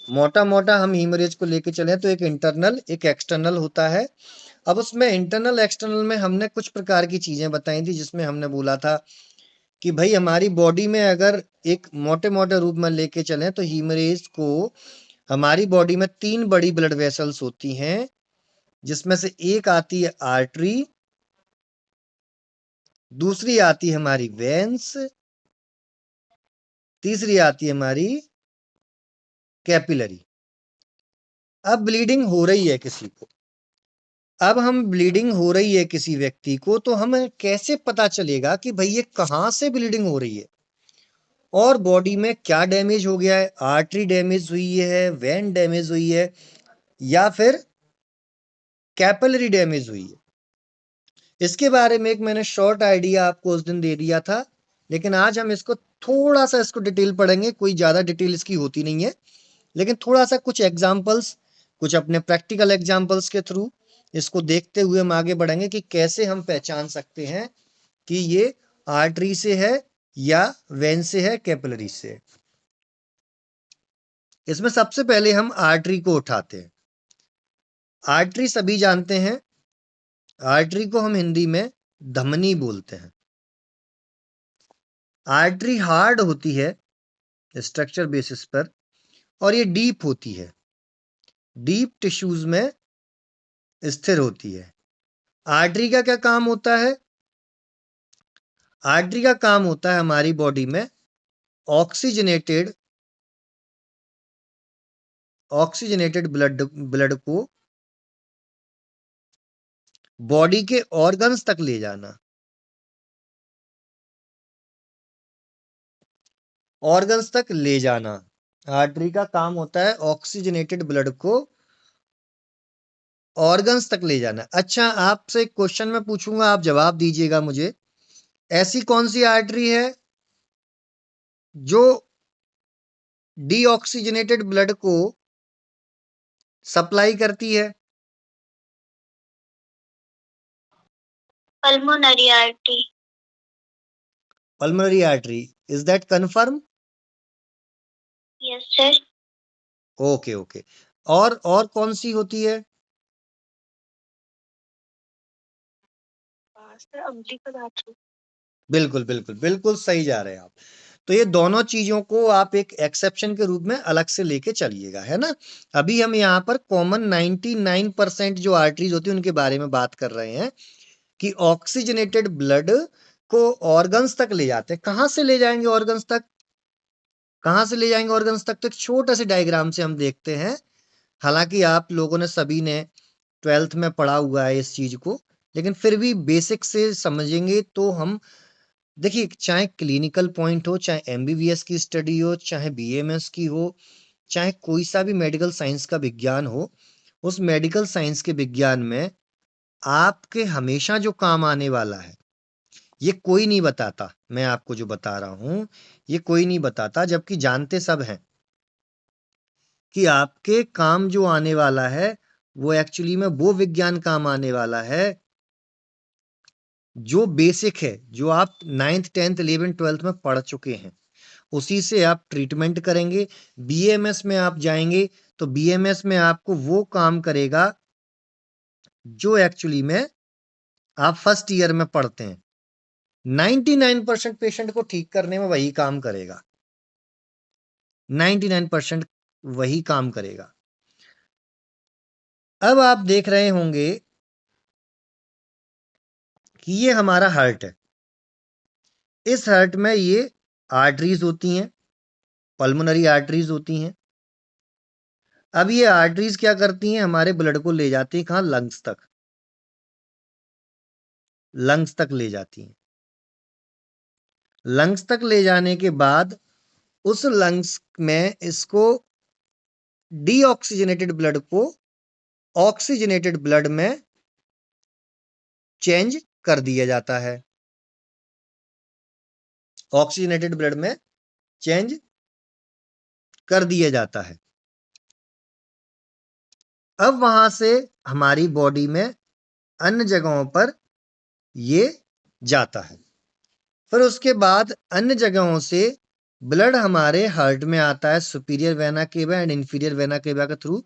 मोटा मोटा हम हीमोरेज को लेके चले तो एक इंटरनल एक एक्सटर्नल होता है। अब उसमें इंटरनल एक्सटर्नल में हमने कुछ प्रकार की चीजें बताई थी, जिसमें हमने बोला था कि भाई हमारी बॉडी में अगर एक मोटे मोटे रूप में लेके चलें तो हीमोरेज को हमारी बॉडी में 3 बड़ी ब्लड वेसल्स होती हैं, जिसमें से एक आती है आर्टरी, दूसरी आती है हमारी वेन्स, तीसरी आती है हमारी कैपिलरी। अब ब्लीडिंग हो रही है किसी को, अब हम ब्लीडिंग हो रही है किसी व्यक्ति को, तो हमें कैसे पता चलेगा कि भाई ये कहाँ से ब्लीडिंग हो रही है और बॉडी में क्या डैमेज हो गया है? आर्टरी डैमेज हुई है, वेन डैमेज हुई है, या फिर कैपिलरी डैमेज हुई है? इसके बारे में एक मैंने शॉर्ट आइडिया आपको उस दिन दे दिया था, लेकिन आज हम इसको थोड़ा सा इसको डिटेल पढ़ेंगे। कोई ज्यादा डिटेल इसकी होती नहीं है, लेकिन थोड़ा सा कुछ एग्जाम्पल्स, कुछ अपने प्रैक्टिकल एग्जाम्पल्स के थ्रू इसको देखते हुए हम आगे बढ़ेंगे कि कैसे हम पहचान सकते हैं कि ये आर्टरी से है या वेन से है, कैपिलरी से है। इसमें सबसे पहले हम आर्टरी को उठाते हैं। आर्टरी सभी जानते हैं, आर्टरी को हम हिंदी में धमनी बोलते हैं। आर्टरी हार्ड होती है स्ट्रक्चर बेसिस पर, और ये डीप होती है, डीप टिश्यूज में स्थिर होती है। आर्टरी का क्या काम होता है? आर्टरी का काम होता है हमारी बॉडी में ऑक्सीजनेटेड ब्लड को बॉडी के ऑर्गन्स तक ले जाना। ऑर्गन्स तक ले जाना आर्टरी का काम होता है, ऑक्सीजनेटेड ब्लड को ऑर्गन्स तक ले जाना। अच्छा, आपसे एक क्वेश्चन मैं पूछूंगा, आप जवाब दीजिएगा मुझे। ऐसी कौन सी आर्टरी है जो डीऑक्सीजनेटेड ब्लड को सप्लाई करती है? Pulmonary artery. Pulmonary artery, is that confirm? Yes sir. Okay okay. और कौन सी होती है? Sir umbilical artery. बिल्कुल बिल्कुल बिल्कुल सही जा रहे हैं आप। तो ये दोनों चीजों को आप एक एक्सेप्शन के रूप में अलग से लेके चलिएगा, है ना। अभी हम यहाँ पर कॉमन 99% जो आर्टरीज होती है उनके बारे में बात कर रहे हैं कि ऑक्सीजनेटेड ब्लड को ऑर्गन्स तक ले जाते हैं। कहाँ से ले जाएंगे ऑर्गन्स तक? कहाँ से ले जाएंगे ऑर्गन्स तक? तो एक छोटे से डायग्राम से हम देखते हैं। हालांकि आप लोगों ने सभी ने 12th में पढ़ा हुआ है इस चीज को, लेकिन फिर भी बेसिक से समझेंगे तो हम देखिए, चाहे क्लिनिकल पॉइंट हो, चाहे एमबीबीएस की स्टडी हो, चाहे बीएमएस की हो, चाहे कोई सा भी मेडिकल साइंस का विज्ञान हो, उस मेडिकल साइंस के विज्ञान में आपके हमेशा जो काम आने वाला है, ये कोई नहीं बताता। मैं आपको जो बता रहा हूं, ये कोई नहीं बताता, जबकि जानते सब हैं कि आपके काम जो आने वाला है वो एक्चुअली में वो विज्ञान काम आने वाला है जो बेसिक है, जो आप 9th 10th 11th 12th में पढ़ चुके हैं, उसी से आप ट्रीटमेंट करेंगे। बीएमएस में आप जाएंगे तो बीएमएस में आपको वो काम करेगा जो एक्चुअली में आप फर्स्ट ईयर में पढ़ते हैं। 99% पेशेंट को ठीक करने में वही काम करेगा, 99% वही काम करेगा। अब आप देख रहे होंगे कि ये हमारा हार्ट है। इस हार्ट में ये आर्टरीज होती हैं, पल्मोनरी आर्टरीज होती हैं। अब ये आर्टरीज क्या करती हैं? हमारे ब्लड को ले जाती हैं कहाँ? लंग्स तक। लंग्स तक ले जाती हैं। लंग्स तक ले जाने के बाद उस लंग्स में इसको डीऑक्सीजनेटेड ब्लड को ऑक्सीजनेटेड ब्लड में चेंज कर दिया जाता है। ऑक्सीजनेटेड ब्लड में चेंज कर दिया जाता है। अब वहां से हमारी बॉडी में अन्य जगहों पर ये जाता है। फिर उसके बाद अन्य जगहों से ब्लड हमारे हार्ट में आता है superior vena cava and inferior vena cava के थ्रू,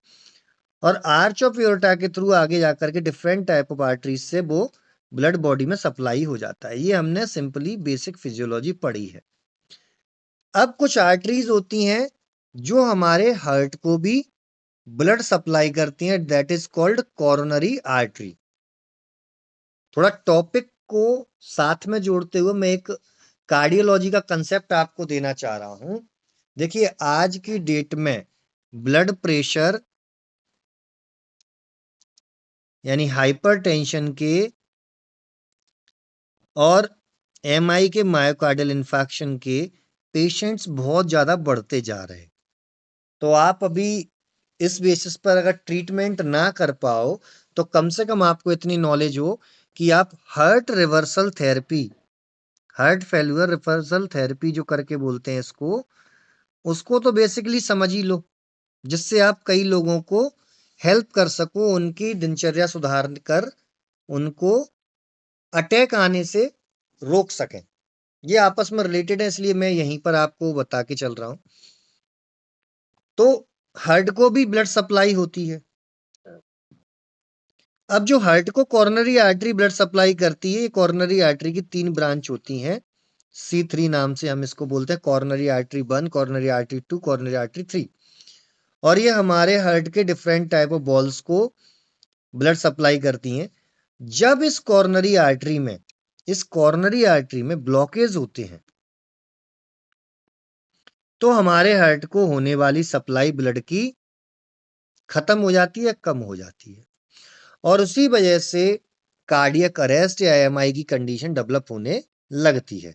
और आर्च ऑफ एओर्टा के थ्रू आगे जाकर के डिफरेंट टाइप ऑफ आर्टरीज से वो ब्लड बॉडी में सप्लाई हो जाता है। ये हमने सिंपली बेसिक फिजियोलॉजी पढ़ी है। अब कुछ आर्टरीज होती हैं जो हमारे हार्ट को भी ब्लड सप्लाई करती हैं, that is called coronary artery. थोड़ा टॉपिक को साथ में जोड़ते हुए मैं एक कार्डियोलॉजी का कंसेप्ट आपको देना चाह रहा हूं। देखिए, आज की डेट में ब्लड प्रेशर यानी हाइपरटेंशन के और एमआई के मायोकार्डियल इन्फेक्शन के पेशेंट्स बहुत ज़्यादा बढ़ते जा रहे हैं। तो आप अभी इस बेसिस पर अगर ट्रीटमेंट ना कर पाओ तो कम से कम आपको इतनी नॉलेज हो कि आप heart reversal therapy, heart failure reversal therapy जो करके बोलते हैं इसको, उसको तो बेसिकली समझ ही लो, जिससे आप कई लोगों को हेल्प कर सको, उनकी दिनचर्या सुधार कर उनको अटैक आने से रोक सकें। ये आपस में रिलेटेड है, इसलिए मैं यहीं पर आपको बता के चल रहा हूं। तो हार्ट को भी ब्लड सप्लाई होती है। अब जो हार्ट को कोरोनरी आर्टरी ब्लड सप्लाई करती है, ये कोरोनरी आर्टरी की 3 ब्रांच होती हैं। C3 नाम से हम इसको बोलते हैं, coronary artery 1, coronary artery 2, coronary artery 3। और ये हमारे हार्ट के डिफरेंट टाइप ऑफ बॉल्स को ब्लड सप्लाई करती हैं। जब इस कोरोनरी आर्टरी में ब्लॉकेज होते हैं तो हमारे हार्ट को होने वाली सप्लाई ब्लड की खत्म हो जाती है, कम हो जाती है, और उसी वजह से कार्डियक अरेस्ट या एमआई की कंडीशन डेवलप होने लगती है।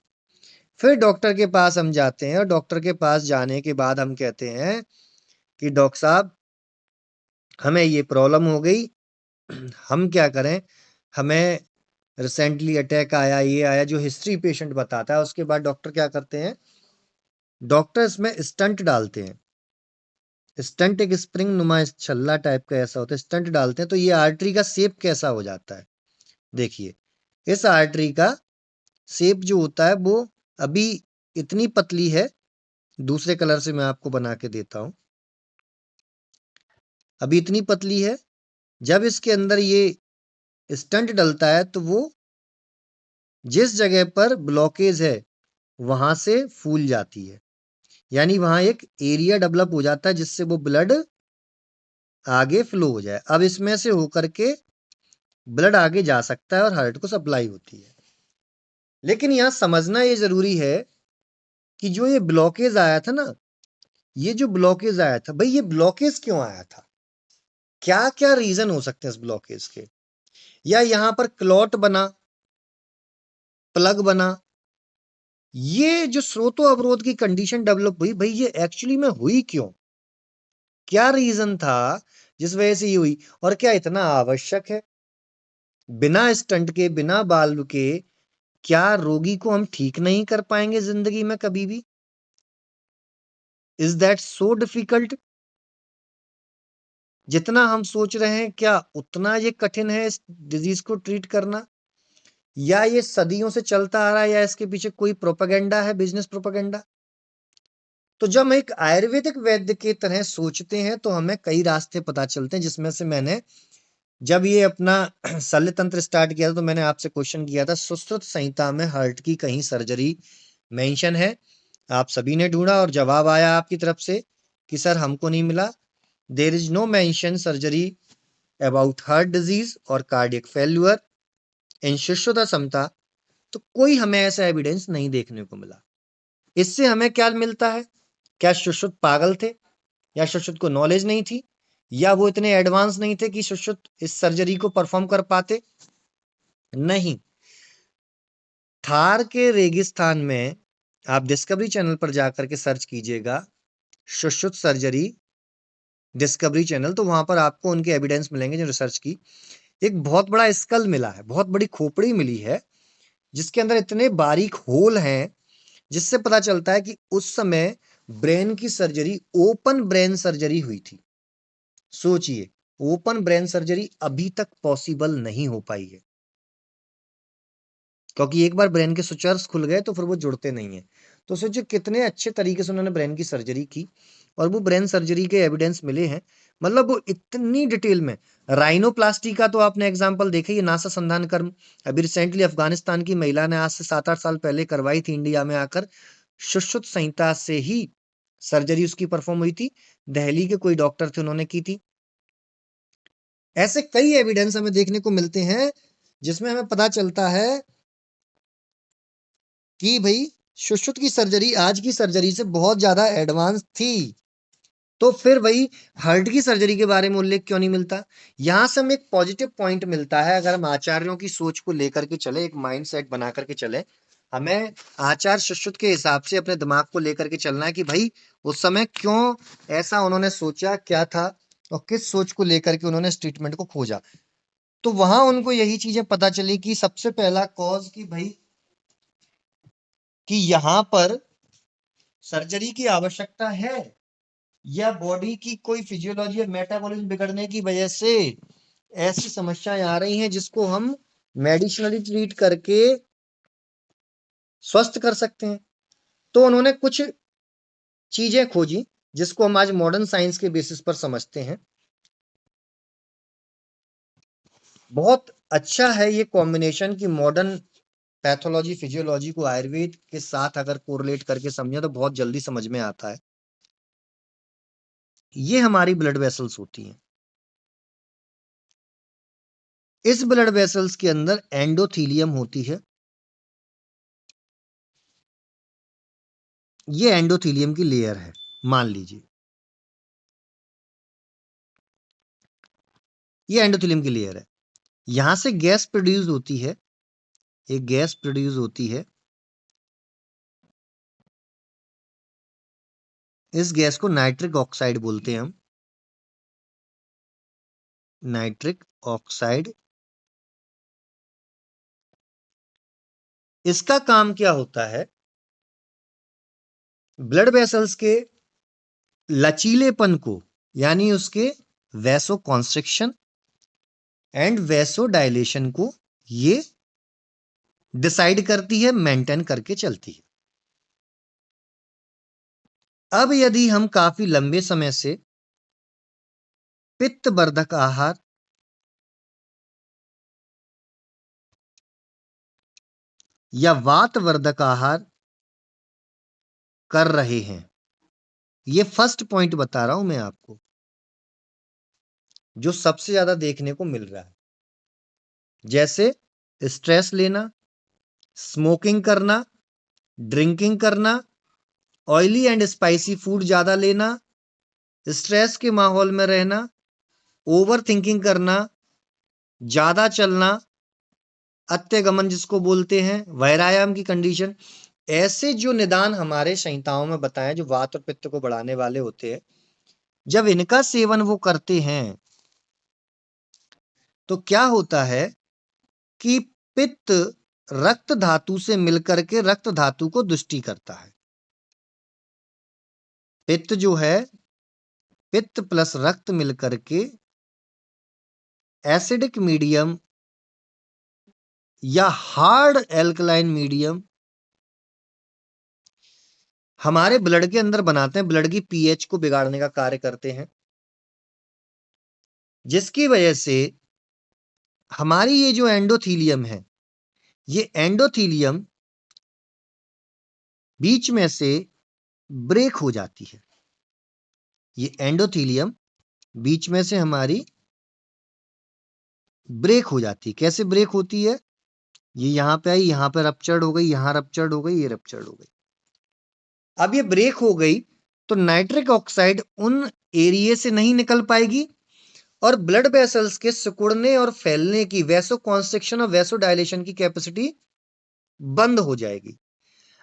फिर डॉक्टर के पास हम जाते हैं और डॉक्टर के पास जाने के बाद हम कहते हैं कि डॉक्टर साहब, हमें ये प्रॉब्लम हो गई, हम क्या करें? हमें रिसेंटली अटैक आया, ये आया, जो हिस्ट्री पेशेंट बताता है। उसके बाद डॉक्टर क्या करते हैं? डॉक्टर इसमें स्टंट डालते हैं। स्टंट एक स्प्रिंग नुमा छल्ला टाइप का ऐसा होता है, स्टंट डालते हैं तो ये आर्टरी का शेप कैसा हो जाता है। देखिए, इस आर्टरी का शेप जो होता है वो अभी इतनी पतली है, दूसरे कलर से मैं आपको बना के देता हूं। अभी इतनी पतली है, जब इसके अंदर ये स्टंट डलता है तो वो जिस जगह पर ब्लॉकेज है वहां से फूल जाती है, यानी वहां एक एरिया डेवलप हो जाता है जिससे वो ब्लड आगे फ्लो हो जाए। अब इसमें से होकर के ब्लड आगे जा सकता है और हार्ट को सप्लाई होती है। लेकिन यहां समझना ये जरूरी है कि जो ये ब्लॉकेज आया था ना, ये जो ब्लॉकेज आया था, भाई ये ब्लॉकेज क्यों आया था? क्या क्या रीजन हो सकते हैं इस ब्लॉकेज के? या यहां पर क्लॉट बना, प्लग बना, ये जो स्रोतो अवरोध की कंडीशन डेवलप हुई, भाई ये एक्चुअली में हुई क्यों? क्या रीजन था जिस वजह से ये हुई? और क्या इतना आवश्यक है? बिना स्टंट के, बिना बाल्व के क्या रोगी को हम ठीक नहीं कर पाएंगे जिंदगी में कभी भी? Is that so difficult? जितना हम सोच रहे हैं क्या उतना ये कठिन है इस डिजीज को ट्रीट करना? या ये सदियों से चलता आ रहा है, या इसके पीछे कोई प्रोपेगेंडा है, बिजनेस प्रोपेगेंडा? तो जब हम एक आयुर्वेदिक वैद्य की तरह सोचते हैं तो हमें कई रास्ते पता चलते हैं, जिसमें से मैंने जब ये अपना शल्य तंत्र स्टार्ट किया था तो मैंने आपसे क्वेश्चन किया था, सुश्रुत संहिता में हार्ट की कहीं सर्जरी मेंशन है? आप सभी ने ढूंढा और जवाब आया आपकी तरफ से कि सर हमको नहीं मिला। There is no mention surgery about heart disease और cardiac failure in Sushruta Samhita. तो कोई हमें ऐसा एविडेंस नहीं देखने को मिला। इससे हमें क्या मिलता है? क्या सुश्रुत पागल थे, या सुश्रुत को नॉलेज नहीं थी, या वो इतने एडवांस नहीं थे कि सुश्रुत इस सर्जरी को परफॉर्म कर पाते? नहीं। थार के रेगिस्तान में आप डिस्कवरी चैनल पर जाकर के सर्च कीजिएगा सुश्रुत सर्जरी डिस्कवरी चैनल, तो वहां पर आपको उनके एविडेंस मिलेंगे जो रिसर्च की। एक बहुत बड़ा स्कल मिला है, बहुत बड़ी खोपड़ी मिली है जिसके अंदर इतने बारीक होल हैं, जिससे पता चलता है कि उस समय ब्रेन की सर्जरी, ओपन ब्रेन सर्जरी हुई थी। सोचिए, ओपन ब्रेन सर्जरी अभी तक पॉसिबल नहीं हो पाई है, क्योंकि एक बार ब्रेन के सुचर्स खुल गए तो फिर वो जुड़ते नहीं है। तो सोचिए कितने अच्छे तरीके से उन्होंने ब्रेन की सर्जरी की और वो ब्रेन सर्जरी के एविडेंस मिले हैं। मतलब वो इतनी डिटेल में। राइनोप्लास्टी का तो आपने एग्जाम्पल देखा ही है, नासा संधान कर्म अभी रिसेंटली अफगानिस्तान की महिला ने आज से 7-8 साल पहले करवाई थी इंडिया में आकर। सुश्रुत संहिता से ही सर्जरी उसकी परफॉर्म हुई थी। दिल्ली के कोई डॉक्टर थे, उन्होंने की थी। ऐसे कई एविडेंस हमें देखने को मिलते हैं जिसमें हमें पता चलता है कि भाई सुश्रुत की सर्जरी आज की सर्जरी से बहुत ज्यादा एडवांस थी। तो फिर वही हार्ट की सर्जरी के बारे में उल्लेख क्यों नहीं मिलता? यहां से हमें एक पॉजिटिव पॉइंट मिलता है। अगर हम आचार्यों की सोच को लेकर के चले, एक माइंड सेट बना करके चले, हमें आचार्य सुश्रुत के हिसाब से अपने दिमाग को लेकर के चलना है कि भाई उस समय क्यों ऐसा उन्होंने सोचा, क्या था और किस सोच को लेकर के उन्होंने इस ट्रीटमेंट को खोजा। तो वहां उनको यही चीजें पता चली कि सबसे पहला कॉज कि भाई कि यहां पर सर्जरी की आवश्यकता है या बॉडी की कोई फिजियोलॉजी या मेटाबॉलिज्म बिगड़ने की वजह से ऐसी समस्याएं आ रही हैं जिसको हम मेडिसिनली ट्रीट करके स्वस्थ कर सकते हैं। तो उन्होंने कुछ चीजें खोजी जिसको हम आज मॉडर्न साइंस के बेसिस पर समझते हैं। बहुत अच्छा है ये कॉम्बिनेशन कि मॉडर्न पैथोलॉजी फिजियोलॉजी को आयुर्वेद के साथ अगर कोरिलेट करके समझे तो बहुत जल्दी समझ में आता है। ये हमारी ब्लड वेसल्स होती हैं। इस ब्लड वेसल्स के अंदर एंडोथीलियम होती है। ये एंडोथीलियम की लेयर है, मान लीजिए ये एंडोथीलियम की लेयर है। यहां से गैस प्रोड्यूस होती है, एक गैस प्रोड्यूस होती है। इस गैस को नाइट्रिक ऑक्साइड बोलते हैं हम, नाइट्रिक ऑक्साइड। इसका काम क्या होता है? ब्लड वेसल्स के लचीलेपन को, यानी उसके vaso constriction and vaso dilation को ये डिसाइड करती है, मेंटेन करके चलती है। अब यदि हम काफी लंबे समय से पित्तवर्धक आहार या वातवर्धक आहार कर रहे हैं, ये फर्स्ट पॉइंट बता रहा हूं मैं आपको, जो सबसे ज्यादा देखने को मिल रहा है, जैसे स्ट्रेस लेना, स्मोकिंग करना, ड्रिंकिंग करना, ऑयली एंड स्पाइसी फूड ज्यादा लेना, स्ट्रेस के माहौल में रहना, ओवर थिंकिंग करना, ज्यादा चलना, अत्यगमन जिसको बोलते हैं, वैरायाम की कंडीशन। ऐसे जो निदान हमारे संहिताओं में बताए जो वात और पित्त को बढ़ाने वाले होते हैं, जब इनका सेवन वो करते हैं तो क्या होता है कि पित्त रक्त धातु से मिलकर के रक्त धातु को दुष्टि करता है। पित्त जो है, पित्त प्लस रक्त मिलकर के एसिडिक मीडियम या हार्ड एल्कलाइन मीडियम हमारे ब्लड के अंदर बनाते हैं, ब्लड की पीएच को बिगाड़ने का कार्य करते हैं, जिसकी वजह से हमारी ये जो एंडोथीलियम है, ये एंडोथीलियम बीच में से ब्रेक हो जाती है। ये एंडोथीलियम बीच में से हमारी ब्रेक हो जाती है। कैसे ब्रेक होती है? ये यहां पे आई, यहां पे रप्चर्ड हो गई, यहां रप्चर्ड हो गई, ये रप्चर्ड हो गई। अब ये ब्रेक हो गई तो नाइट्रिक ऑक्साइड उन एरिया से नहीं निकल पाएगी और ब्लड वेसल्स के सिकुड़ने और फैलने की वैसो कॉन्स्ट्रिक्शन और वैसो डायलेशन की कैपेसिटी बंद हो जाएगी।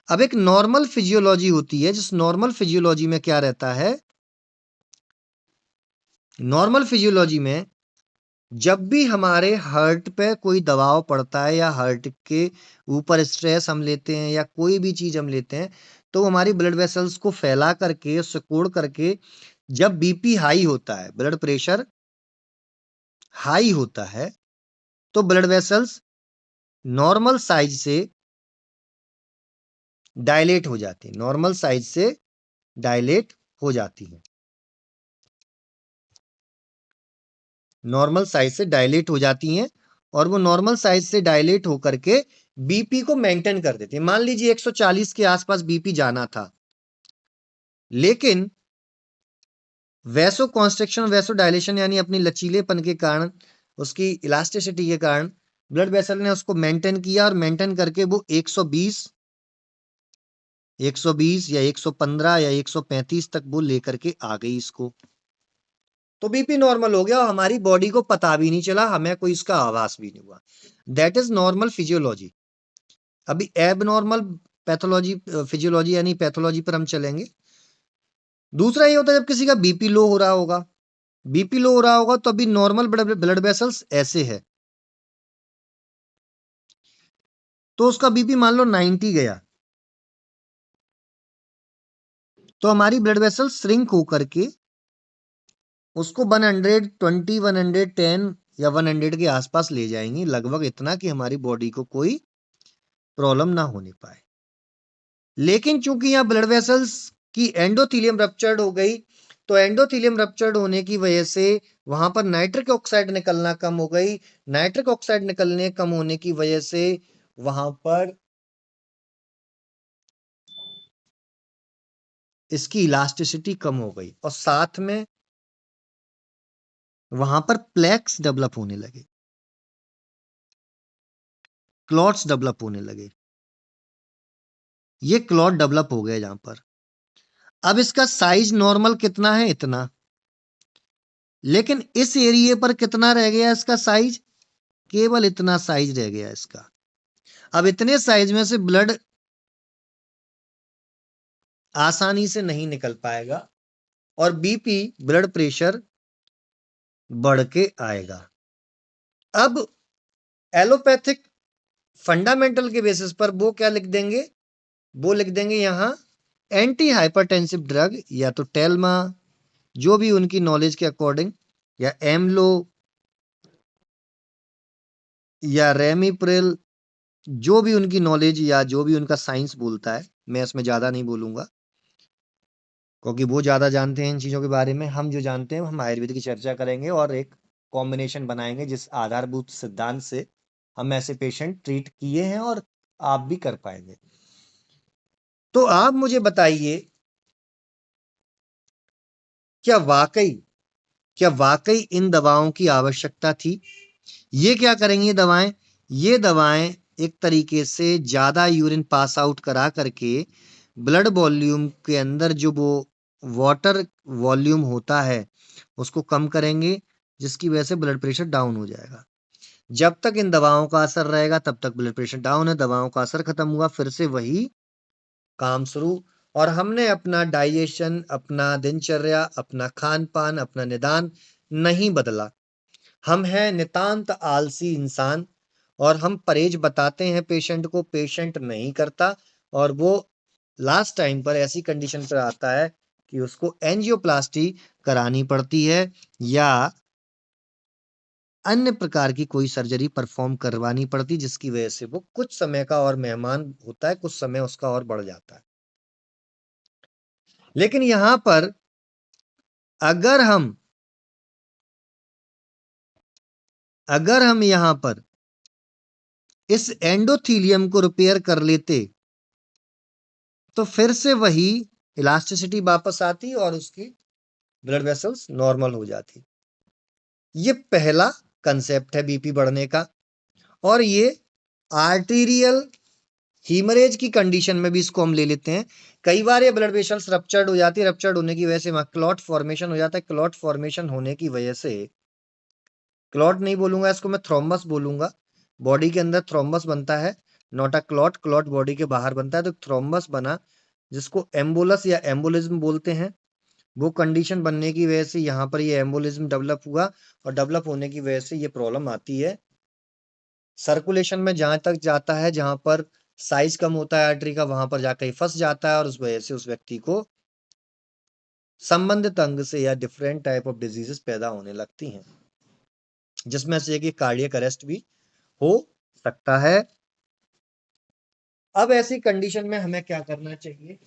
अब एक नॉर्मल फिजियोलॉजी होती है, जिस नॉर्मल फिजियोलॉजी में क्या रहता है? नॉर्मल फिजियोलॉजी में जब भी हमारे हार्ट पे कोई दबाव पड़ता है या हार्ट के ऊपर स्ट्रेस हम लेते हैं या कोई भी चीज हम लेते हैं, तो हमारी ब्लड वेसल्स को फैला करके सिकोड़ करके, जब बीपी हाई होता है, ब्लड प्रेशर हाई होता है, तो ब्लड वेसल्स नॉर्मल साइज से डायलेट हो जाती है, नॉर्मल साइज से डायलेट हो जाती है, नॉर्मल साइज से डायलेट हो जाती हैं और वो नॉर्मल साइज से डायलेट होकर के बीपी को मेंटेन कर देती है। मान लीजिए 140 के आसपास बीपी जाना था, लेकिन वैसो कॉन्स्ट्रिक्शन, वैसो डायलेशन यानी अपनी लचीलेपन के कारण, उसकी इलास्टिसिटी के कारण ब्लड वेसल ने उसको मेंटेन किया और मेंटेन करके वो 120 या 115 या 135 तक वो लेकर के आ गई इसको, तो बीपी नॉर्मल हो गया और हमारी बॉडी को पता भी नहीं चला, हमें कोई इसका आभास भी नहीं हुआ। That is normal physiology. अभी एब नॉर्मल पैथोलॉजी, फिजियोलॉजी यानी पैथोलॉजी पर हम चलेंगे। दूसरा ये होता है जब किसी का बीपी लो हो रहा होगा, बीपी लो हो रहा होगा तो अभी नॉर्मल ब्लड वेसल्स ऐसे है, तो उसका बीपी मान लो 90 गया, तो हमारी ब्लड वेसल श्रिंक होकर के उसको 120, 110 या 100 के आसपास ले जाएंगी, लगभग इतना कि हमारी बॉडी को कोई प्रॉब्लम ना होने पाए। लेकिन चूंकि यहाँ ब्लड वेसल्स की एंडोथीलियम रप्चर्ड हो गई, तो एंडोथीलियम रप्चर्ड होने की वजह से वहां पर नाइट्रिक ऑक्साइड निकलना कम हो गई, नाइट्रिक ऑक्साइड निकलने कम होने की वजह से वहां पर इसकी इलास्टिसिटी कम हो गई और साथ में वहां पर प्लेक्स डेवलप होने लगे, क्लॉट्स डेवलप होने लगे, ये क्लॉट डेवलप हो गए जहां पर। अब इसका साइज नॉर्मल कितना है, इतना, लेकिन इस एरिया पर कितना रह गया इसका साइज, केवल इतना साइज रह गया इसका। अब इतने साइज में से ब्लड आसानी से नहीं निकल पाएगा और बीपी, ब्लड प्रेशर बढ़ के आएगा। अब एलोपैथिक फंडामेंटल के बेसिस पर वो क्या लिख देंगे, वो लिख देंगे यहां एंटी हाइपरटेंसिव ड्रग, या तो टेल्मा, जो भी उनकी नॉलेज के अकॉर्डिंग, या एमलो, या रेमिप्रिल, जो भी उनकी नॉलेज या जो भी उनका साइंस बोलता है। मैं इसमें ज्यादा नहीं बोलूंगा क्योंकि वो ज्यादा जानते हैं इन चीजों के बारे में। हम जो जानते हैं हम आयुर्वेद की चर्चा करेंगे और एक कॉम्बिनेशन बनाएंगे जिस आधारभूत सिद्धांत से हम ऐसे पेशेंट ट्रीट किए हैं और आप भी कर पाएंगे। तो आप मुझे बताइए, क्या वाकई क्या वाकई इन दवाओं की आवश्यकता थी? ये क्या करेंगी ये दवाएं एक तरीके से ज्यादा यूरिन पास आउट करा करके ब्लड वॉल्यूम के अंदर जो वो वाटर वॉल्यूम होता है उसको कम करेंगे, जिसकी वजह से ब्लड प्रेशर डाउन हो जाएगा। जब तक इन दवाओं का असर रहेगा तब तक ब्लड प्रेशर डाउन है, दवाओं का असर खत्म हुआ फिर से वही काम शुरू। और हमने अपना डाइजेशन, अपना दिनचर्या, अपना खान पान, अपना निदान नहीं बदला। हम हैं नितांत आलसी इंसान और हम परहेज बताते हैं पेशेंट को, पेशेंट नहीं करता और वो लास्ट टाइम पर ऐसी कंडीशन पर आता है कि उसको एंजियोप्लास्टी करानी पड़ती है या अन्य प्रकार की कोई सर्जरी परफॉर्म करवानी पड़ती, जिसकी वजह से वो कुछ समय का और मेहमान होता है, कुछ समय उसका और बढ़ जाता है। लेकिन यहां पर अगर हम अगर हम यहां पर इस एंडोथीलियम को रिपेयर कर लेते तो फिर से वही इलास्टिसिटी वापस आती और उसकी ब्लड वेसल्स नॉर्मल हो जाती। ये पहला कंसेप्ट है बीपी बढ़ने का। और ये आर्टीरियल हीमरेज की कंडीशन में भी इसको हम ले लेते हैं। कई बार ये ब्लड वेसल्स रप्चर्ड हो जाती है, रप्चर्ड होने की वजह से वहां क्लॉट फॉर्मेशन हो जाता है, क्लॉट फॉर्मेशन होने की वजह से, क्लॉट नहीं बोलूंगा इसको, मैं थ्रोम्बस बोलूंगा। बॉडी के अंदर थ्रोम्बस बनता है, not a clot, clot body के बाहर बनता है, तो थ्रोम्बस बना जिसको एम्बोलस या एम्बोलिज्म बोलते हैं। वो कंडीशन बनने की वजह से यहाँ पर ये एम्बोलिज्म डेवलप हुआ और डेवलप होने की वजह से ये प्रॉब्लम आती है। सर्कुलेशन में जहां तक जाता है, जहां पर साइज कम होता है आर्टरी का, वहां पर जाकर फंस जाता है और उस वजह से उस व्यक्ति को संबंधित अंग से या डिफरेंट टाइप ऑफ डिजीजेस पैदा होने लगती हैं, जिसमें से एक कार्डियक अरेस्ट भी हो सकता है। अब ऐसी कंडीशन में हमें क्या करना चाहिए?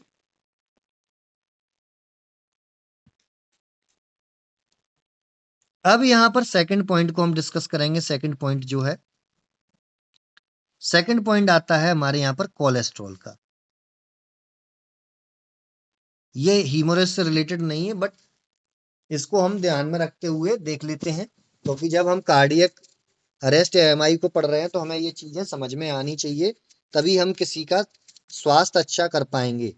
अब यहां पर सेकंड पॉइंट को हम डिस्कस करेंगे। सेकंड पॉइंट जो है, सेकंड पॉइंट आता है हमारे यहां पर कोलेस्ट्रॉल का। ये हीमोरेज से रिलेटेड नहीं है, बट इसको हम ध्यान में रखते हुए देख लेते हैं, क्योंकि जब हम कार्डियक अरेस्ट या एमआई को पढ़ रहे हैं तो हमें ये चीजें समझ में आनी चाहिए, तभी हम किसी का स्वास्थ्य अच्छा कर पाएंगे।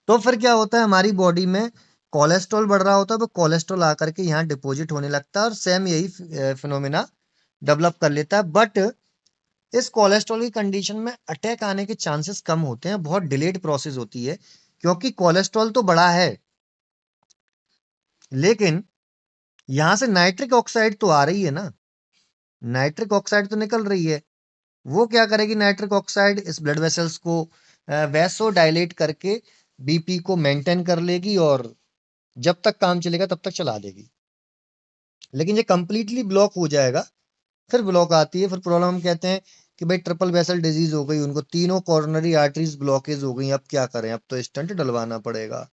तो फिर क्या होता है, हमारी बॉडी में कोलेस्ट्रॉल बढ़ रहा होता है, तो कोलेस्ट्रॉल आकर के यहाँ डिपॉजिट होने लगता है और सेम यही फिनोमिना डेवलप कर लेता है। बट इस कोलेस्ट्रॉल की कंडीशन में अटैक आने के चांसेस कम होते हैं, बहुत डिलेड प्रोसेस होती है, क्योंकि कोलेस्ट्रॉल तो बड़ा है, लेकिन यहां से नाइट्रिक ऑक्साइड तो आ रही है ना, नाइट्रिक ऑक्साइड तो निकल रही है। वो क्या करेगी, नाइट्रिक ऑक्साइड इस ब्लड वेसल्स को वैसो डायलेट करके बीपी को मेंटेन कर लेगी और जब तक काम चलेगा तब तक चला देगी। लेकिन ये कंप्लीटली ब्लॉक हो जाएगा, फिर ब्लॉक आती है, फिर प्रॉब्लम हम कहते हैं कि भाई ट्रिपल वेसल डिजीज हो गई, उनको तीनों कॉर्नरी आर्टरीज ब्लॉकेज हो गई, अब क्या करें, अब तो स्टंट डलवाना पड़ेगा।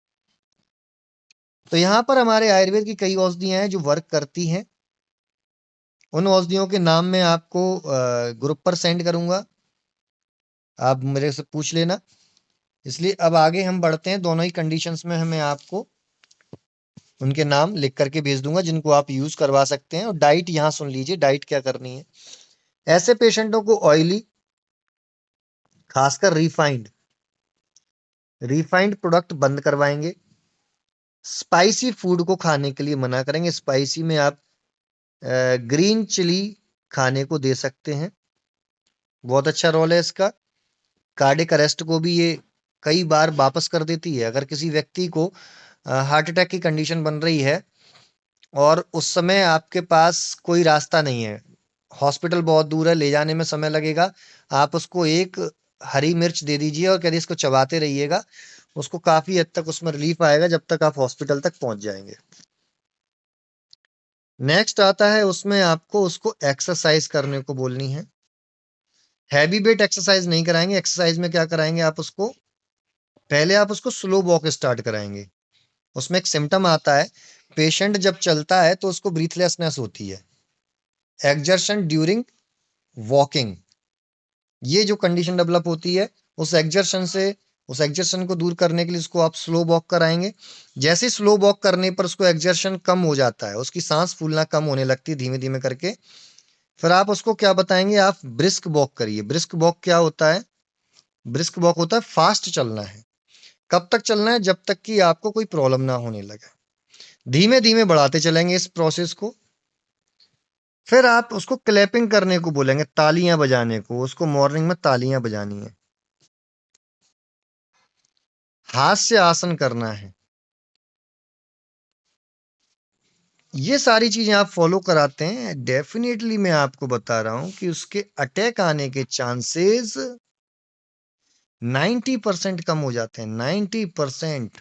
तो यहाँ पर हमारे आयुर्वेद की कई औषधियां हैं जो वर्क करती हैं। उन औषधियों के नाम मैं आपको ग्रुप पर सेंड करूंगा, आप मेरे से पूछ लेना। इसलिए अब आगे हम बढ़ते हैं, दोनों ही कंडीशंस में हमें आपको उनके नाम लिख करके भेज दूंगा जिनको आप यूज करवा सकते हैं। और डाइट यहाँ सुन लीजिए, डाइट क्या करनी है। ऐसे पेशेंटों को ऑयली, खासकर रिफाइंड रिफाइंड प्रोडक्ट बंद करवाएंगे। स्पाइसी फूड को खाने के लिए मना करेंगे। स्पाइसी में आप ग्रीन चिली खाने को दे सकते हैं, बहुत अच्छा रोल है इसका। कार्डियक अरेस्ट को भी ये कई बार वापस कर देती है। अगर किसी व्यक्ति को हार्ट अटैक की कंडीशन बन रही है और उस समय आपके पास कोई रास्ता नहीं है, हॉस्पिटल बहुत दूर है, ले जाने में समय लगेगा, आप उसको एक हरी मिर्च दे दीजिए और कह दीजिए इसको चबाते रहिएगा, उसको काफी हद तक उसमें रिलीफ आएगा जब तक आप हॉस्पिटल तक पहुंच जाएंगे। नेक्स्ट आता है, उसमें आपको उसको एक्सरसाइज करने को बोलनी है। हैवी वेट एक्सरसाइज नहीं कराएंगे। एक्सरसाइज में क्या कराएंगे, आप उसको पहले आप उसको स्लो वॉक स्टार्ट कराएंगे। उसमें एक सिम्टम आता है, पेशेंट जब चलता है तो उसको ब्रीथलेसनेस होती है, एक्जर्शन ड्यूरिंग वॉकिंग, ये जो कंडीशन डेवलप होती है, उस एक्जर्शन से, उस एक्जर्शन को दूर करने के लिए उसको आप स्लो वॉक कराएंगे। जैसे स्लो वॉक करने पर उसको एक्जर्शन कम हो जाता है, उसकी सांस फूलना कम होने लगती है धीमे धीमे करके, फिर आप उसको क्या बताएंगे, आप ब्रिस्क वॉक करिए। ब्रिस्क वॉक क्या होता है, ब्रिस्क वॉक होता है फास्ट चलना है। कब तक चलना है, जब तक कि आपको कोई प्रॉब्लम ना होने लगे। धीमे धीमे बढ़ाते चलेंगे इस प्रोसेस को। फिर आप उसको क्लैपिंग करने को बोलेंगे, तालियां बजाने को, उसको मॉर्निंग में तालियां बजानी है। हास्य आसन करना है। ये सारी चीजें आप फॉलो कराते हैं, डेफिनेटली मैं आपको बता रहा हूं कि उसके अटैक आने के चांसेस 90% कम हो जाते हैं। 90%।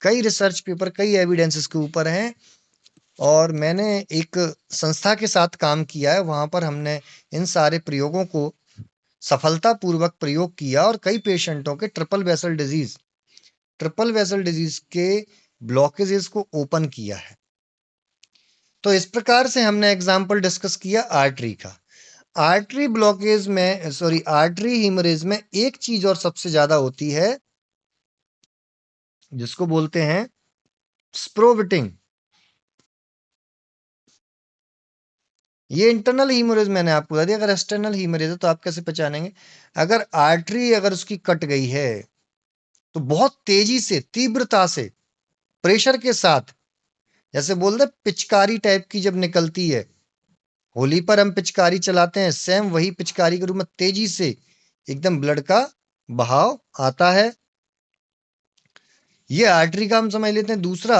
कई रिसर्च पेपर, कई एविडेंसेस के ऊपर हैं, और मैंने एक संस्था के साथ काम किया है, वहां पर हमने इन सारे प्रयोगों को सफलतापूर्वक प्रयोग किया और कई पेशेंटों के ट्रिपल वेसल डिजीज के ब्लॉकेजेस को ओपन किया है। तो इस प्रकार से हमने एग्जाम्पल डिस्कस किया आर्टरी का। आर्टरी ब्लॉकेज में, सॉरी, आर्टरी हीमरेज में एक चीज और सबसे ज्यादा होती है जिसको बोलते हैं स्प्रोविटिंग। ये इंटरनल हीमोरेज मैंने आपको बता दिया। अगर एक्सटर्नल हीमोरेज है तो आप कैसे पहचानेंगे, अगर आर्टरी अगर उसकी कट गई है तो बहुत तेजी से, तीव्रता से, प्रेशर के साथ, जैसे बोलते पिचकारी टाइप की जब निकलती है, होली पर हम पिचकारी चलाते हैं, सेम वही पिचकारी के रूप में तेजी से एकदम ब्लड का बहाव आता है। ये आर्टरी का हम समझ लेते हैं। दूसरा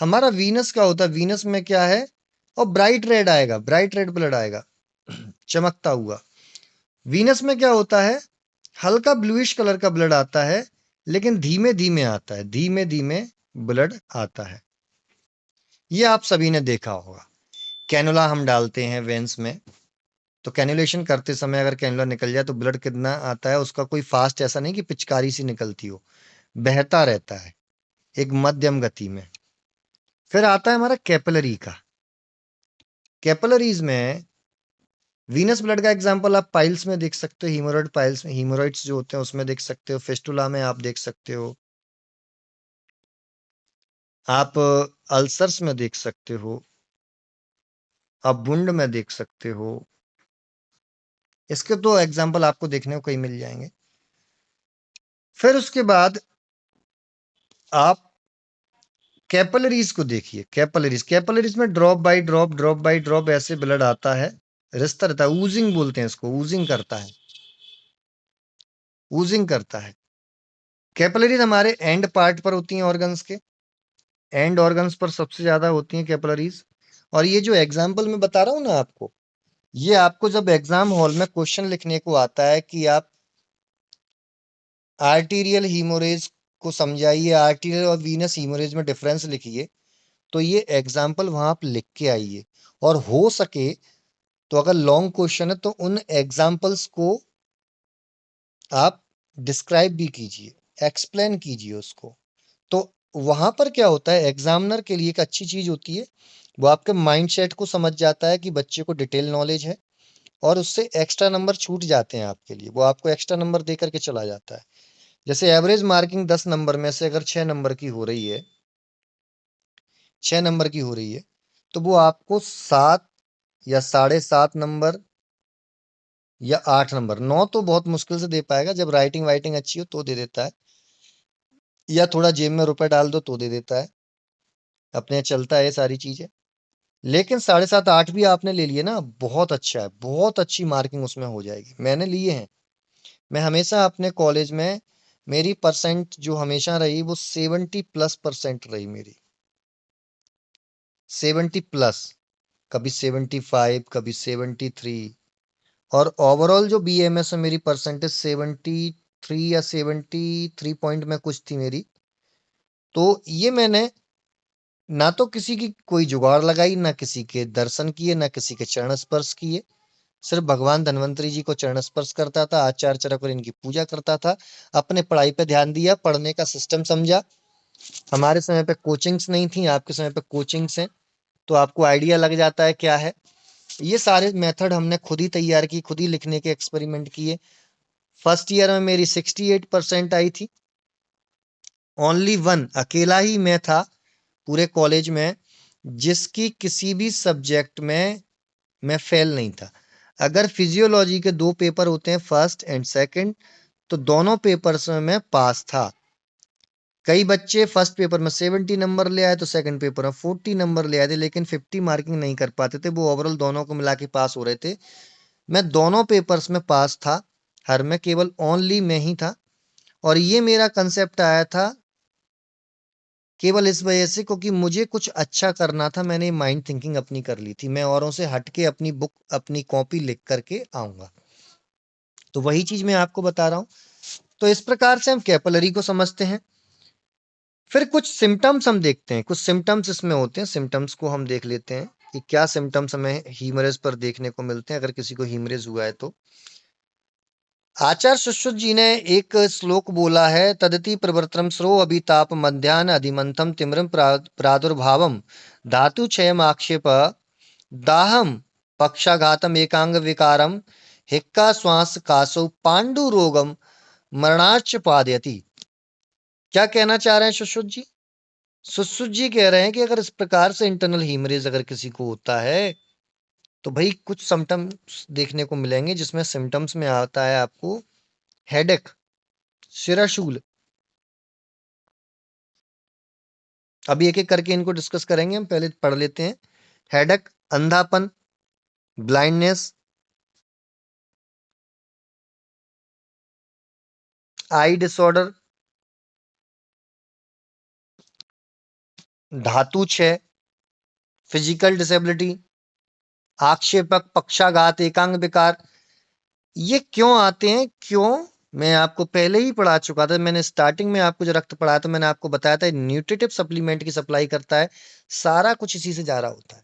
हमारा वीनस का होता है। वीनस में क्या है, और ब्राइट रेड आएगा, ब्राइट रेड ब्लड आएगा चमकता हुआ। वीनस में क्या होता है, हल्का ब्लूइश कलर का ब्लड आता है, लेकिन धीमे धीमे आता है, धीमे धीमे ब्लड आता है। ये आप सभी ने देखा होगा। कैनुला हम डालते हैं वेन्स में, तो कैनुलेशन करते समय अगर कैनुला निकल जाए तो ब्लड कितना आता है, उसका कोई फास्ट ऐसा नहीं कि पिचकारी सी निकलती हो, बहता रहता है एक मध्यम गति में। फिर आता है हमारा कैपिलरी का। कैपिलरीज में वीनस ब्लड का एग्जांपल आप पाइल्स में देख सकते हो, हीमोरॉइड पाइल्स में, हीमोरॉइड्स जो होते हैं उसमें देख सकते हो, फिस्टुला में आप देख सकते हो, आप अल्सर्स में देख सकते हो, आप बुंड में देख सकते हो। इसके तो एग्जांपल आपको देखने को कहीं मिल जाएंगे। फिर उसके बाद आप कैपिलरीज को देखिए। कैपिलरीज में drop by drop, drop by drop ऐसे ब्लड आता है, रिसता रहता है, ऊजिंग बोलते हैं इसको, ऊजिंग करता है, ऊजिंग करता है। कैपिलरीज हमारे एंड पार्ट पर होती हैं ऑर्गन्स के, एंड ऑर्गन्स पर सबसे ज्यादा होती हैं कैपिलरीज। और ये जो एग्जाम्पल मैं बता रहा हूं ना आपको, ये आपको जब एग्जाम हॉल में क्वेश्चन लिखने को आता है कि आप आर्टीरियल हीमोरेज को समझाइए, आर्टीरियल और वीनस हीमोरेज में डिफरेंस लिखिए, तो ये एग्जाम्पल वहां आप लिख के आइए। और हो सके तो अगर लॉन्ग क्वेश्चन है तो उन एग्जाम्पल्स को आप डिस्क्राइब भी कीजिए, एक्सप्लेन कीजिए उसको। तो वहां पर क्या होता है, एग्जामिनर के लिए एक अच्छी चीज होती है, वो आपके माइंडसेट को समझ जाता है कि बच्चे को डिटेल नॉलेज है, और उससे एक्स्ट्रा नंबर छूट जाते हैं आपके लिए, वो आपको एक्स्ट्रा नंबर दे करके चला जाता है। जैसे एवरेज मार्किंग 10 नंबर में से अगर 6 नंबर की हो रही है, 6 नंबर की हो रही है, तो वो आपको 7 या 7.5 नंबर या 8 नंबर, 9 तो बहुत मुश्किल से दे पाएगा, जब राइटिंग वाइटिंग अच्छी हो तो दे देता है, या थोड़ा जेब में रुपए डाल दो तो दे देता है, अपने यहाँ चलता है ये सारी चीजें। लेकिन 7.5 8 भी आपने ले लिए ना, बहुत अच्छा है, बहुत अच्छी मार्किंग उसमें हो जाएगी, मैंने लिए हैं। मैं हमेशा अपने कॉलेज में, मेरी परसेंट जो हमेशा रही वो 70+% रही मेरी, 70+, कभी 75, कभी 73। और ओवरऑल जो बीएमएस में मेरी परसेंटेज 73 या 73 पॉइंट में कुछ थी मेरी। तो ये मैंने ना तो किसी की कोई जुगाड़ लगाई, ना किसी के दर्शन किए, ना किसी के चरण स्पर्श किए, सिर्फ भगवान धन्वंतरी जी को चरण स्पर्श करता था, आचार्य चरक और इनकी पूजा करता था, अपने पढ़ाई पे ध्यान दिया, पढ़ने का सिस्टम समझा। हमारे समय पे कोचिंग्स नहीं थी, आपके समय पे कोचिंग्स हैं, तो आपको आइडिया लग जाता है क्या है। ये सारे मेथड हमने खुद ही तैयार की, खुद ही लिखने के एक्सपेरिमेंट किए। फर्स्ट ईयर में मेरी 68% आई थी। ओनली वन, अकेला ही मैं था पूरे कॉलेज में जिसकी किसी भी सब्जेक्ट में मैं फेल नहीं था। अगर फिजियोलॉजी के 2 पेपर होते हैं, फर्स्ट एंड सेकंड, तो दोनों पेपर्स में मैं पास था। कई बच्चे फर्स्ट पेपर में 70 नंबर ले आए तो सेकंड पेपर में 40 नंबर ले आए थे, लेकिन 50 मार्किंग नहीं कर पाते थे, वो ओवरऑल दोनों को मिला के पास हो रहे थे। मैं दोनों पेपर्स में पास था, हर में केवल ओनली मैं ही था। और ये मेरा कंसेप्ट आया था केवल इस वजह से क्योंकि मुझे कुछ अच्छा करना था, मैंने माइंड थिंकिंग अपनी कर ली थी, मैं औरों से हटके अपनी बुक, अपनी कॉपी लिख करके आऊंगा। तो वही चीज मैं आपको बता रहा हूं। तो इस प्रकार से हम कैपिलरी को समझते हैं। फिर कुछ सिम्टम्स हम देखते हैं, कुछ सिम्टम्स इसमें होते हैं, सिम्टम्स को हम देख लेते हैं कि क्या सिम्टम्स हमें हीमरेज पर देखने को मिलते हैं, अगर किसी को हीमरेज हुआ है तो। आचार्य सुश्रुत जी ने एक श्लोक बोला है, तदति प्रवर्तनम स्रो अभिताप मध्यान अधिमंथम तिम्रम प्रादुर्भावम धातु क्षयम आक्षेप दाहम पक्षाघातम एकांग विकारम हिक्का श्वास कासो पांडु रोगम मरणाच पादयति। क्या कहना चाह रहे हैं सुश्रुत जी? सुश्रुत जी कह रहे हैं कि अगर इस प्रकार से इंटरनल हीमरेज अगर किसी को होता है तो भाई कुछ सिम्टम्स देखने को मिलेंगे, जिसमें सिम्टम्स में आता है आपको हेडेक, सिराशूल। अभी एक एक करके इनको डिस्कस करेंगे, हम पहले पढ़ लेते हैं। हेडेक, अंधापन, ब्लाइंडनेस, आई डिसऑर्डर, धातु क्षय, फिजिकल डिसेबिलिटी, आक्षेपक, पक्षाघात, एकांग विकार। ये क्यों आते हैं, क्यों? मैं आपको पहले ही पढ़ा चुका था, मैंने स्टार्टिंग में आपको जो रक्त पढ़ाया था, मैंने आपको बताया था न्यूट्रिटिव सप्लीमेंट की सप्लाई करता है, सारा कुछ इसी से जा रहा होता है।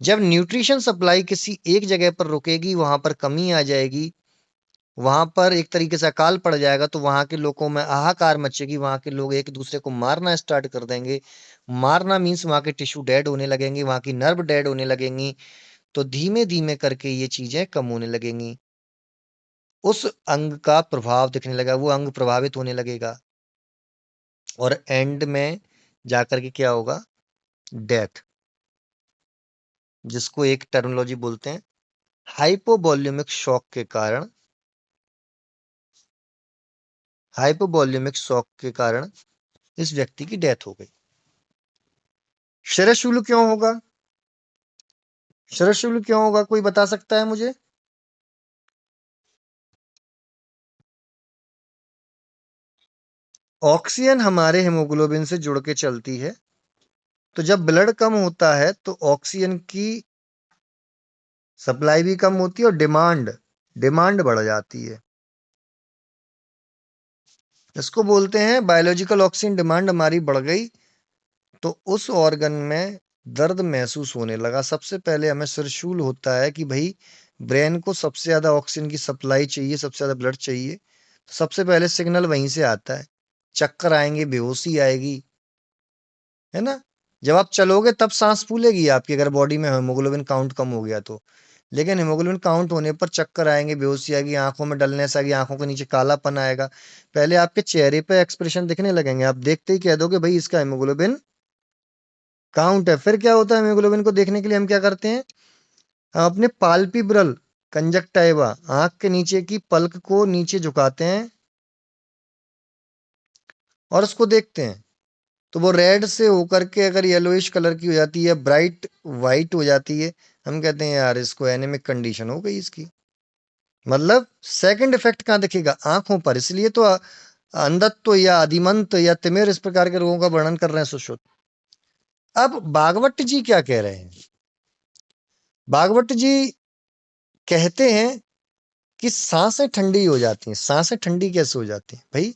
जब न्यूट्रिशन सप्लाई किसी एक जगह पर रुकेगी, वहां पर कमी आ जाएगी, वहां पर एक तरीके से अकाल पड़ जाएगा, तो वहां के लोगों में हाहाकार मचेगी, वहां के लोग एक दूसरे को मारना स्टार्ट कर देंगे। मारना मीन्स वहां के टिश्यू डेड होने लगेंगे, वहां की नर्व डेड होने लगेंगी, तो धीमे धीमे करके ये चीजें कम होने लगेंगी, उस अंग का प्रभाव दिखने लगा, वो अंग प्रभावित होने लगेगा, और एंड में जाकर के क्या होगा, डेथ, जिसको एक टर्मिनोलॉजी बोलते हैं हाइपोवॉल्यूमिक शॉक के कारण, हाइपोवॉल्यूमिक शॉक के कारण इस व्यक्ति की डेथ हो गई। शरशूल क्यों होगा, शरशूल क्यों होगा, कोई बता सकता है मुझे? ऑक्सीजन हमारे हेमोग्लोबिन से जुड़ के चलती है, तो जब ब्लड कम होता है तो ऑक्सीजन की सप्लाई भी कम होती है और डिमांड बढ़ जाती है। इसको बोलते हैं बायोलॉजिकल ऑक्सीजन डिमांड हमारी बढ़ गई, तो उस ऑर्गन में दर्द महसूस होने लगा। सबसे पहले हमें शरशूल होता है कि भाई ब्रेन को सबसे ज्यादा ऑक्सीजन की सप्लाई चाहिए, सबसे ज्यादा ब्लड चाहिए, तो सबसे पहले सिग्नल वहीं से आता है, चक्कर आएंगे, बेहोशी आएगी, है ना। जब आप चलोगे तब सांस फूलेगी आपकी, अगर बॉडी में हेमोग्लोबिन काउंट कम हो गया तो, लेकिन हेमोग्लोबिन काउंट होने पर चक्कर आएंगे, बेहोशी आएगी, आंखों में डलनेस आएगी, आंखों के नीचे कालापन आएगा, पहले आपके चेहरे पे एक्सप्रेशन दिखने लगेंगे, आप देखते ही कह दोगे भाई इसका हेमोग्लोबिन काउंट है। फिर क्या होता है, हेमोग्लोबिन को देखने के लिए हम क्या करते हैं, हम अपने पाल्पिब्रल कंजक्टाइवा, आंख के नीचे की पलक को नीचे झुकाते हैं और उसको देखते हैं, तो वो रेड से होकर के अगर येलोइश कलर की हो जाती है, ब्राइट वाइट हो जाती है, हम कहते हैं यार इसको एनीमिक कंडीशन हो गई इसकी। मतलब सेकंड इफेक्ट कहाँ दिखेगा, आंखों पर, इसलिए तो अंधत्व या अधिमंत या तिमिर इस प्रकार के रोगों का वर्णन कर रहे हैं सुश्रुत। अब भागवत जी क्या कह रहे हैं, भागवत जी कहते हैं कि सांसें ठंडी हो जाती हैं। सांसें ठंडी कैसे हो जाती हैं भाई,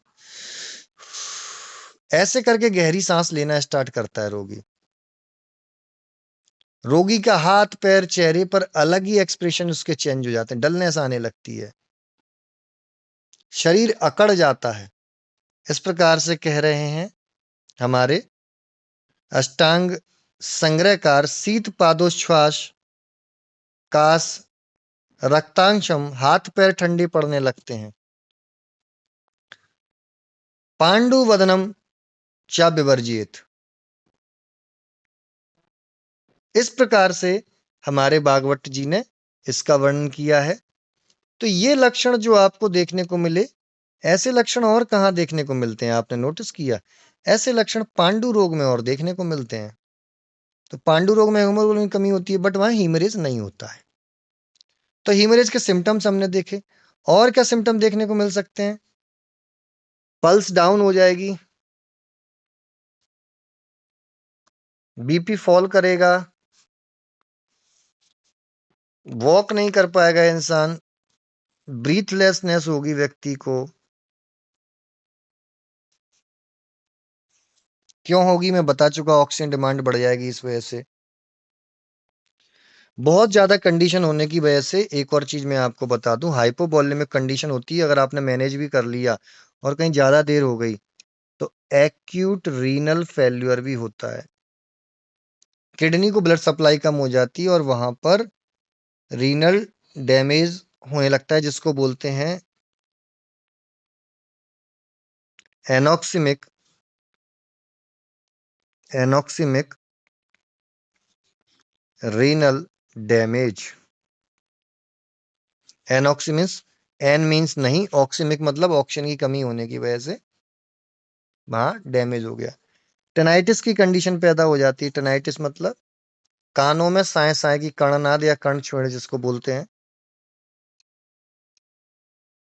ऐसे करके गहरी सांस लेना स्टार्ट करता है रोगी, रोगी का हाथ पैर चेहरे पर अलग ही एक्सप्रेशन उसके चेंज हो जाते हैं, डलनेस आने लगती है, शरीर अकड़ जाता है। इस प्रकार से कह रहे हैं हमारे अष्टांग संग्रहकार, शीत पादोच्छ्वास काश रक्तांशम, हाथ पैर ठंडे पड़ने लगते हैं, पांडु वदनम चा विवर्जित, इस प्रकार से हमारे भागवत जी ने इसका वर्णन किया है। तो ये लक्षण जो आपको देखने को मिले, ऐसे लक्षण और कहाँ देखने को मिलते हैं, आपने नोटिस किया? ऐसे लक्षण पांडु रोग में और देखने को मिलते हैं। तो पांडु रोग में हेमोग्लोबिन की कमी होती है, बट वहां हीमरेज नहीं होता है। तो हीमरेज के सिम्टम्स हमने देखे, और क्या सिम्टम देखने को मिल सकते हैं, पल्स डाउन हो जाएगी, बीपी फॉल करेगा, वॉक नहीं कर पाएगा इंसान, ब्रीथलेसनेस होगी व्यक्ति को। क्यों होगी मैं बता चुका, ऑक्सीजन डिमांड बढ़ जाएगी इस वजह से। बहुत ज्यादा कंडीशन होने की वजह से एक और चीज मैं आपको बता दूं, हाइपोवॉल्यूमिक कंडीशन होती है, अगर आपने मैनेज भी कर लिया और कहीं ज्यादा देर हो गई तो एक्यूट रीनल फेल्यूर भी होता है, किडनी को ब्लड सप्लाई कम हो जाती है और वहां पर रीनल डैमेज होने लगता है, जिसको बोलते हैं एनॉक्सिमिक, एनॉक्सिमिक रीनल डैमेज। एनॉक्सिमिस, एन मीन्स नहीं, ऑक्सीमिक मतलब ऑक्सीजन की कमी होने की वजह से वहां डैमेज हो गया। टेनाइटिस की कंडीशन पैदा हो जाती है, टेनाइटिस मतलब कानों में साए साए की कणनाद या कण छेड़ जिसको बोलते हैं,